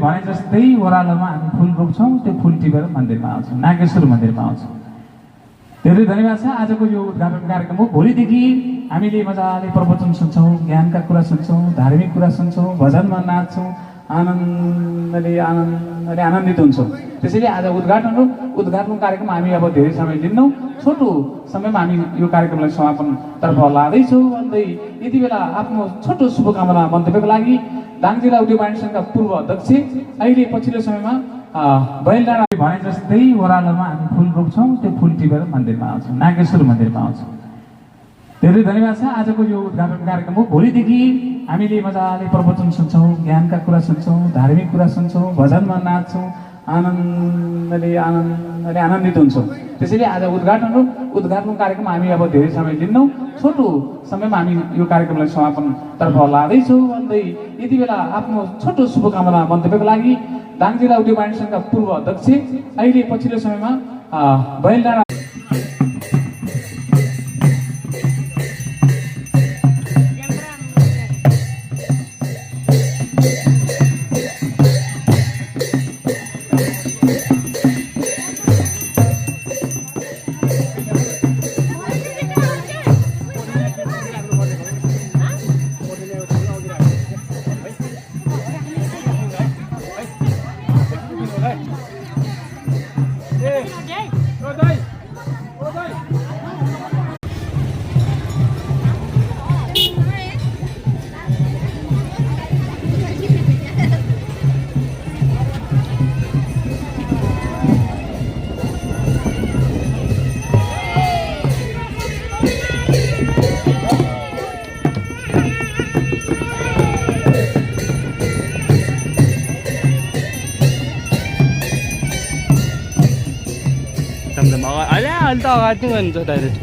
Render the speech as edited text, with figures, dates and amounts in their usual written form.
भने जस्तै ओह्रालोमा हामी फुल रोप्छौँ, त्यो फुल टिपेर मन्दिरमा आउँछौँ, नागेश्वर मन्दिरमा आउँछौँ। धेरै धन्यवाद छ। आजको यो उद्घाटन कार्यक्रम हो। भोलिदेखि हामीले मजाले प्रवचन सुन्छौँ, ज्ञानका कुरा सुन्छौँ, धार्मिक कुरा सुन्छौँ, भजनमा नाच्छौँ, आनन्दित हुन्छौँ। त्यसैले आज उद्घाटन हो। उद्घाटन कार्यक्रम हामी अब धेरै समय लिन्नौँ, छोटो समयमा हामी यो कार्यक्रमलाई समापनतर्फ लाँदैछौँ भन्दै यति बेला आफ्नो छोटो शुभकामना मन्तव्यको लागि दाङ जिल्ला उद्योग वाणिज्य सङ्घका पूर्व अध्यक्ष अहिले पछिल्लो समयमा बैलडाँडा भने जस्तै ओह्रालोमा हामी फुल रोप्छौँ, त्यो फुल टिपेर मन्दिरमा आउँछौँ, नागेश्वर मन्दिरमा आउँछौँ। धेरै धन्यवाद छ। आजको यो उद्घाटन कार्यक्रम हो। भोलिदेखि हामीले मजाले प्रवचन सुन्छौँ, ज्ञानका कुरा सुन्छौँ, धार्मिक कुरा सुन्छौँ, भजनमा नाच्छौँ, आनन्दित हुन्छौँ। त्यसैले आज उद्घाटन हो। उद्घाटन कार्यक्रम हामी अब धेरै समय लिन्नौँ, छोटो समयमा हामी यो कार्यक्रमलाई समापनतर्फ लाँदैछौँ भन्दै यति बेला आफ्नो छोटो शुभकामना मन्तव्यको लागि दाङ जिल्ला उद्योग वाणिज्य सङ्घका पूर्व अध्यक्ष अहिले पछिल्लो समयमा बैलडाँडा अहिले त अगाडि नै गर्नु छ डाइरेक्ट।